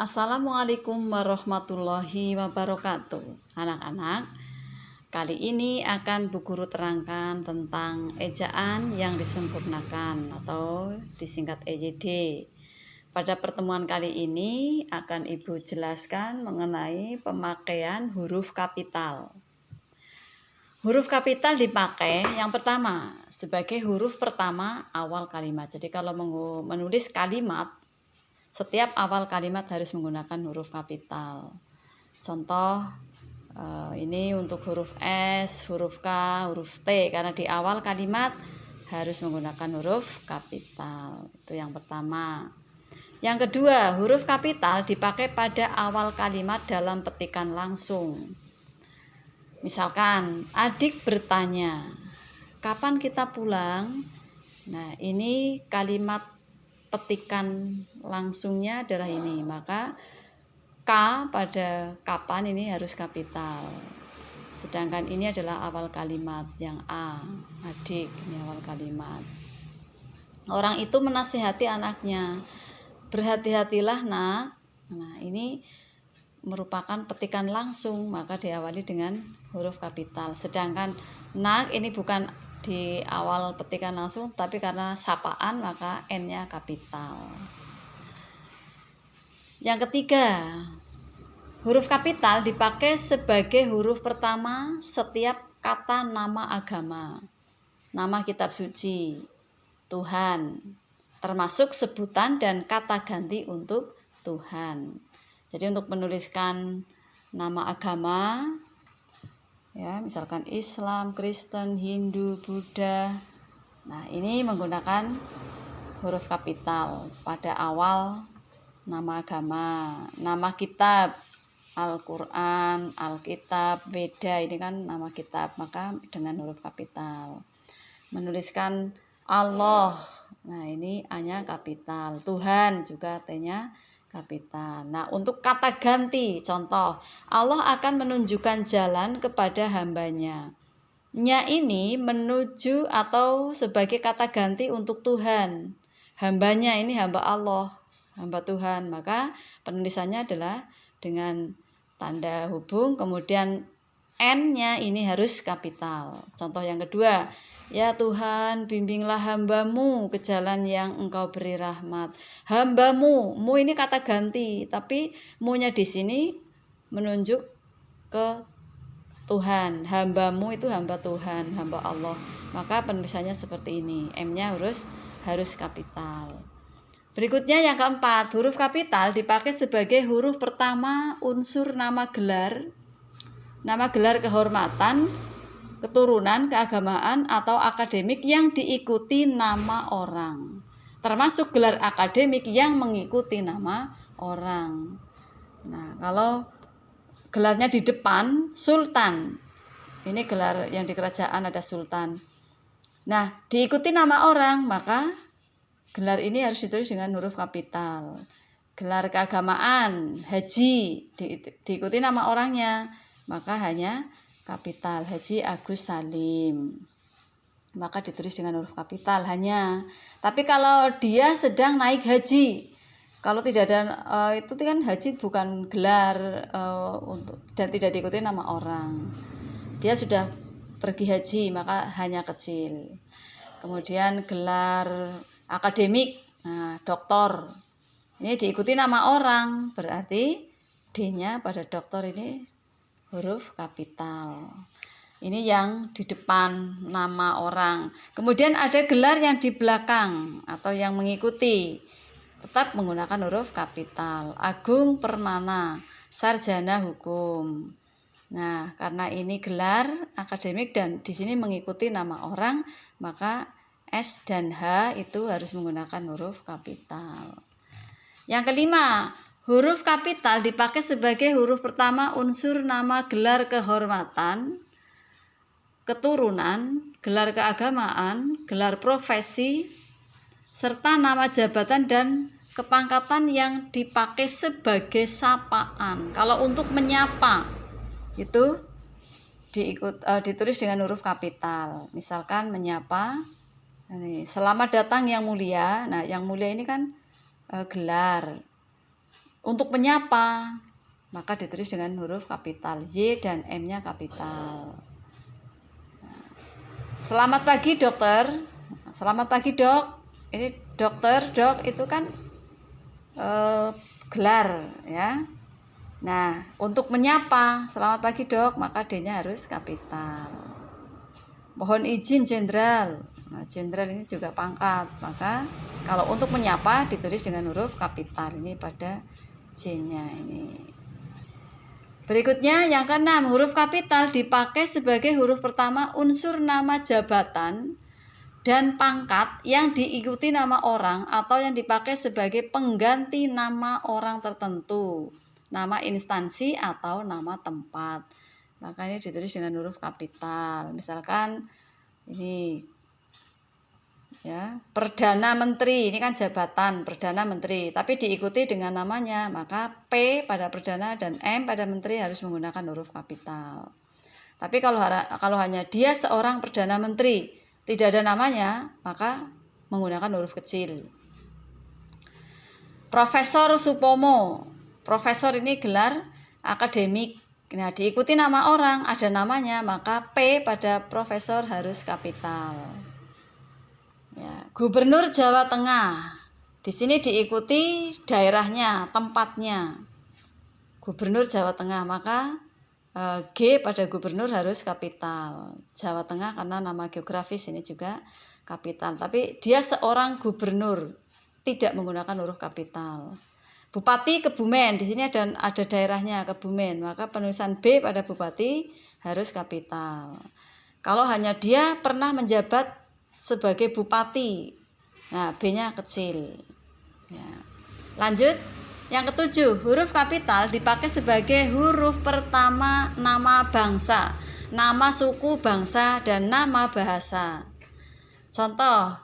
Assalamualaikum warahmatullahi wabarakatuh. Anak-anak, kali ini akan Bu Guru terangkan tentang ejaan yang disempurnakan atau disingkat EYD. Pada pertemuan kali ini akan Ibu jelaskan mengenai pemakaian huruf kapital. Huruf kapital dipakai yang pertama sebagai huruf pertama awal kalimat. Jadi kalau menulis kalimat, setiap awal kalimat harus menggunakan huruf kapital. Contoh ini untuk huruf S, huruf K, huruf T, karena di awal kalimat harus menggunakan huruf kapital. Itu yang pertama. Yang kedua, huruf kapital dipakai pada awal kalimat dalam petikan langsung. Misalkan adik bertanya, kapan kita pulang? Nah, ini kalimat petikan langsungnya adalah ini, maka K pada kapan ini harus kapital. Sedangkan ini adalah awal kalimat yang A, adik, ini awal kalimat. Orang itu menasihati anaknya, berhati-hatilah nak. Nah, ini merupakan petikan langsung, maka diawali dengan huruf kapital. Sedangkan nak ini bukan di awal petikan langsung, tapi karena sapaan maka N-nya kapital. Yang ketiga, huruf kapital dipakai sebagai huruf pertama setiap kata nama agama, nama kitab suci, Tuhan, termasuk sebutan dan kata ganti untuk Tuhan. Jadi untuk menuliskan nama agama, ya, misalkan Islam, Kristen, Hindu, Buddha. Nah, ini menggunakan huruf kapital pada awal nama agama. Nama kitab, Al-Quran, Alkitab, Weda, ini kan nama kitab, maka dengan huruf kapital. Menuliskan Allah, nah ini A-nya kapital. Tuhan juga T-nya kapital. Nah, untuk kata ganti, contoh, Allah akan menunjukkan jalan kepada hambanya. Nya ini menuju atau sebagai kata ganti untuk Tuhan. Hambanya ini hamba Allah, hamba Tuhan. Maka penulisannya adalah dengan tanda hubung, kemudian N-nya ini harus kapital. Contoh yang kedua, ya Tuhan, bimbinglah hambamu ke jalan yang engkau beri rahmat. Hambamu, mu ini kata ganti, tapi mu-nya di sini menunjuk ke Tuhan. Hambamu itu hamba Tuhan, hamba Allah. Maka penulisannya seperti ini, M-nya harus kapital. Berikutnya yang keempat, huruf kapital dipakai sebagai huruf pertama unsur nama gelar kehormatan, keturunan, keagamaan, atau akademik yang diikuti nama orang, termasuk gelar akademik yang mengikuti nama orang. Nah, kalau gelarnya di depan, Sultan, ini gelar yang di kerajaan ada Sultan. Nah, diikuti nama orang, maka gelar ini harus ditulis dengan huruf kapital. Gelar keagamaan, Haji, diikuti nama orangnya, maka hanya kapital, Haji Agus Salim. Maka ditulis dengan huruf kapital hanya. Tapi kalau dia sedang naik haji, kalau tidak ada itu kan haji bukan gelar untuk dan tidak diikuti nama orang. Dia sudah pergi haji, maka hanya kecil. Kemudian gelar akademik, nah, doktor, ini diikuti nama orang, berarti D-nya pada doktor ini huruf kapital. Ini yang di depan nama orang. Kemudian ada gelar yang di belakang atau yang mengikuti, tetap menggunakan huruf kapital. Agung Permana, sarjana hukum. Nah, karena ini gelar akademik dan di sini mengikuti nama orang, maka S dan H itu harus menggunakan huruf kapital. Yang kelima, huruf kapital dipakai sebagai huruf pertama unsur nama gelar kehormatan, keturunan, gelar keagamaan, gelar profesi, serta nama jabatan dan kepangkatan yang dipakai sebagai sapaan. Kalau untuk menyapa itu ditulis dengan huruf kapital. Misalkan menyapa, selamat datang yang mulia. Nah, yang mulia ini kan gelar. Untuk menyapa, maka ditulis dengan huruf kapital. Y dan M-nya kapital. Selamat pagi dokter. Selamat pagi dok. Ini dokter, dok itu kan gelar ya. Nah, untuk menyapa, selamat pagi dok, maka D-nya harus kapital. Mohon izin jenderal. Nah, jenderal ini juga pangkat, maka kalau untuk menyapa ditulis dengan huruf kapital. Ini pada J-nya ini. Berikutnya yang keenam, huruf kapital dipakai sebagai huruf pertama unsur nama jabatan dan pangkat yang diikuti nama orang atau yang dipakai sebagai pengganti nama orang tertentu, nama instansi atau nama tempat. Maka ini ditulis dengan huruf kapital. Misalkan ini ya, Perdana Menteri, ini kan jabatan Perdana Menteri, tapi diikuti dengan namanya, maka P pada Perdana dan M pada Menteri harus menggunakan huruf kapital. Tapi kalau hanya dia seorang Perdana Menteri, tidak ada namanya, maka menggunakan huruf kecil. Profesor Supomo, profesor ini gelar akademik. Nah, diikuti nama orang, ada namanya, maka P pada profesor harus kapital. Ya, Gubernur Jawa Tengah. Di sini diikuti daerahnya, tempatnya. Gubernur Jawa Tengah, maka G pada gubernur harus kapital. Jawa Tengah karena nama geografis ini juga kapital. Tapi dia seorang gubernur, tidak menggunakan huruf kapital. Bupati Kebumen, di sini ada daerahnya Kebumen, maka penulisan B pada bupati harus kapital. Kalau hanya dia pernah menjabat sebagai bupati, nah B-nya kecil. Ya. Lanjut. Yang ketujuh, huruf kapital dipakai sebagai huruf pertama nama bangsa, nama suku bangsa, dan nama bahasa. Contoh,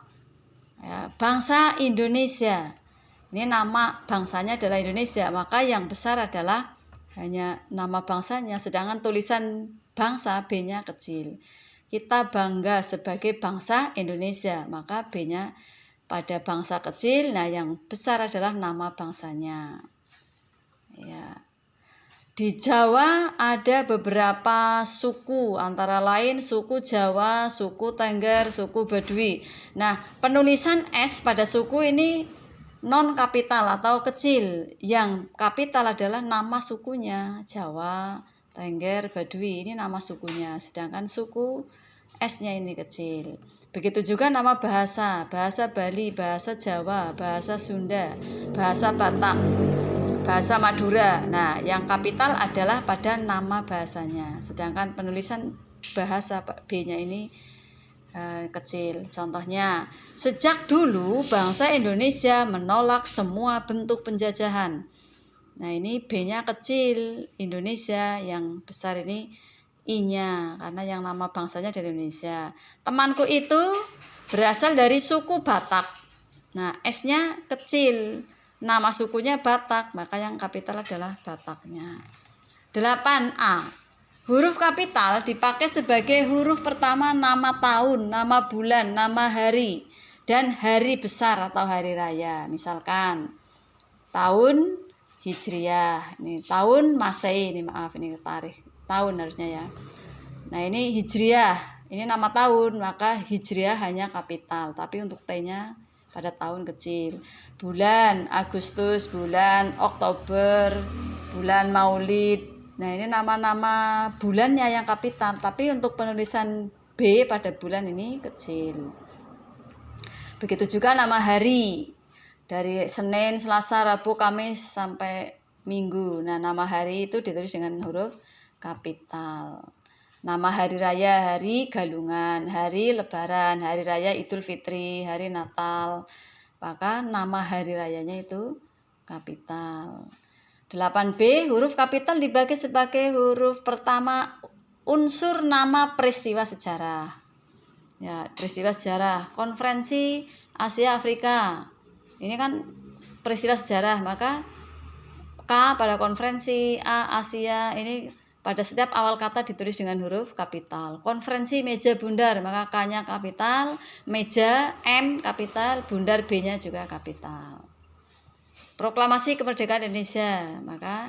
ya, bangsa Indonesia. Ini nama bangsanya adalah Indonesia, maka yang besar adalah hanya nama bangsanya, sedangkan tulisan bangsa B-nya kecil. Kita bangga sebagai bangsa Indonesia, maka B-nya pada bangsa kecil, nah yang besar adalah nama bangsanya. Ya. Di Jawa ada beberapa suku, antara lain suku Jawa, suku Tengger, suku Baduy. Nah, penulisan S pada suku ini non kapital atau kecil. Yang kapital adalah nama sukunya, Jawa, Tengger, Baduy, ini nama sukunya. Sedangkan suku S-nya ini kecil. Begitu juga nama bahasa, bahasa Bali, bahasa Jawa, bahasa Sunda, bahasa Batak, bahasa Madura. Nah, yang kapital adalah pada nama bahasanya. Sedangkan penulisan bahasa B-nya ini kecil. Contohnya, sejak dulu bangsa Indonesia menolak semua bentuk penjajahan. Nah, ini B-nya kecil, Indonesia, yang besar ini I-nya, karena yang nama bangsanya dari Indonesia. Temanku itu berasal dari suku Batak. Nah, S-nya kecil, nama sukunya Batak, maka yang kapital adalah Bataknya. 8A. Huruf kapital dipakai sebagai huruf pertama nama tahun, nama bulan, nama hari, dan hari besar atau hari raya. Misalkan tahun Hijriah, ini tahun Masehi, ini maaf, ini tarikh tahun harusnya ya. Nah, ini Hijriah, ini nama tahun, maka Hijriah hanya kapital, tapi untuk T-nya pada tahun kecil. Bulan Agustus, bulan Oktober, bulan Maulid. Nah, ini nama-nama bulannya yang kapital, tapi untuk penulisan B pada bulan ini kecil. Begitu juga nama hari, dari Senin, Selasa, Rabu, Kamis sampai Minggu. Nah, nama hari itu ditulis dengan huruf kapital. Nama hari raya, hari Galungan, hari Lebaran, hari raya Idul Fitri, hari Natal, maka nama hari rayanya itu kapital. 8B, huruf kapital dibagi sebagai huruf pertama unsur nama peristiwa sejarah. Ya, peristiwa sejarah, konferensi Asia Afrika. Ini kan peristiwa sejarah, maka K pada konferensi, A Asia, ini pada setiap awal kata ditulis dengan huruf kapital. Konferensi meja bundar, maka K-nya kapital, meja M kapital, bundar B-nya juga kapital. Proklamasi Kemerdekaan Indonesia, maka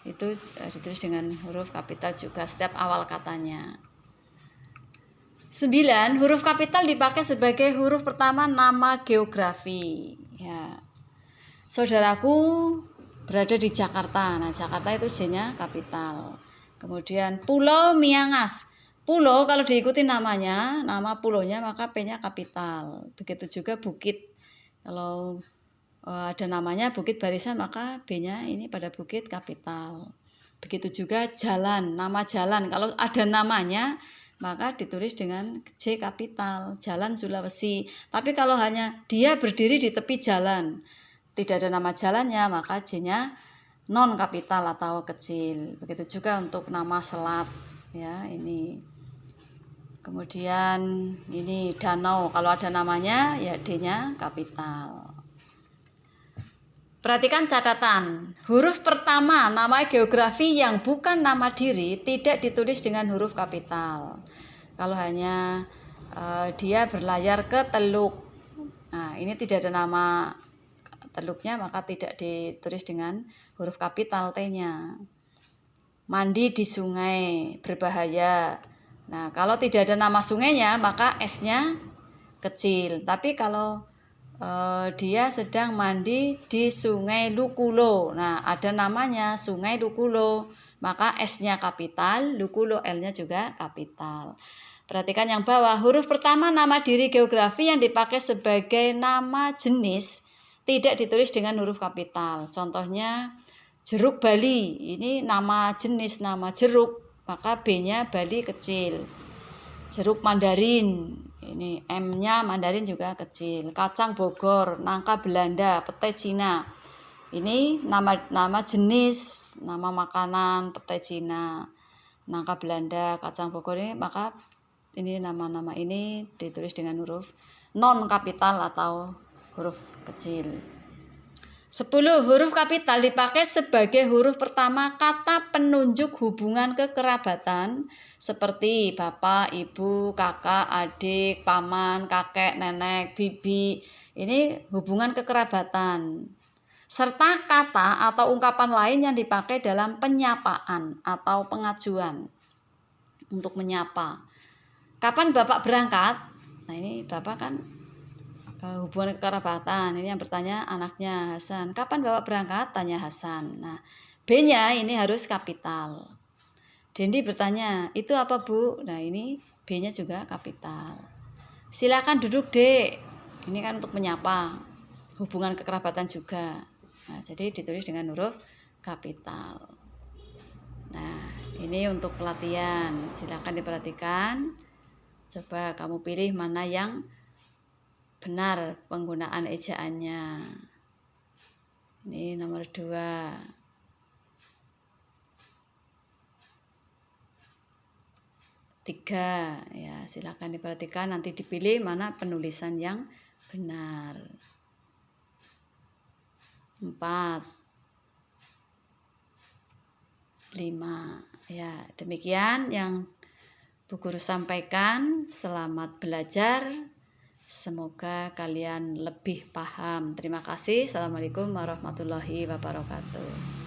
itu ditulis dengan huruf kapital juga setiap awal katanya. 9. Huruf kapital dipakai sebagai huruf pertama nama geografi. Ya. Saudaraku berada di Jakarta. Nah, Jakarta itu J-nya kapital. Kemudian Pulau Miangas. Pulau kalau diikuti namanya, nama pulaunya maka P-nya kapital. Begitu juga bukit. Kalau ada namanya Bukit Barisan maka B-nya ini pada bukit kapital. Begitu juga jalan, nama jalan. Kalau ada namanya maka ditulis dengan J kapital, Jalan Sulawesi. Tapi kalau hanya dia berdiri di tepi jalan, tidak ada nama jalannya, maka J-nya non kapital atau kecil. Begitu juga untuk nama selat, ya ini. Kemudian ini danau, kalau ada namanya ya D-nya kapital. Perhatikan catatan, huruf pertama nama geografi yang bukan nama diri tidak ditulis dengan huruf kapital. Kalau hanya dia berlayar ke Teluk, nah ini tidak ada nama teluknya maka tidak ditulis dengan huruf kapital T-nya. Mandi di sungai, berbahaya. Nah kalau tidak ada nama sungainya maka S-nya kecil. Tapi kalau dia sedang mandi di Sungai Lukulo. Nah, ada namanya Sungai Lukulo, maka S-nya kapital, Lukulo L-nya juga kapital. Perhatikan yang bawah, huruf pertama nama diri geografi yang dipakai sebagai nama jenis tidak ditulis dengan huruf kapital. Contohnya jeruk Bali, ini nama jenis, nama jeruk, maka B-nya Bali kecil. Jeruk Mandarin, ini M-nya Mandarin juga kecil. Kacang Bogor, nangka Belanda, petai Cina. Ini nama jenis, nama makanan, petai Cina, nangka Belanda, kacang Bogor ini, maka ini nama-nama ini ditulis dengan huruf non kapital atau huruf kecil. 10. Huruf kapital dipakai sebagai huruf pertama kata penunjuk hubungan kekerabatan seperti bapak, ibu, kakak, adik, paman, kakek, nenek, bibi. Ini hubungan kekerabatan. Serta kata atau ungkapan lain yang dipakai dalam penyapaan atau pengajuan untuk menyapa. Kapan bapak berangkat? Nah ini bapak kan hubungan kekerabatan. Ini yang bertanya anaknya Hasan. Kapan bapak berangkat? Tanya Hasan. Nah, B-nya ini harus kapital. Dendi bertanya, itu apa Bu? Nah, ini B-nya juga kapital. Silakan duduk, Dek. Ini kan untuk menyapa. Hubungan kekerabatan juga. Nah, jadi ditulis dengan huruf kapital. Nah, ini untuk pelatihan. Silakan diperhatikan. Coba kamu pilih mana yang benar penggunaan ejaannya. Ini nomor 2. Tiga, ya silakan diperhatikan, nanti dipilih mana penulisan yang benar. 4, 5, ya demikian yang Bu Guru sampaikan. Selamat belajar. Semoga kalian lebih paham. Terima kasih. Assalamualaikum warahmatullahi wabarakatuh.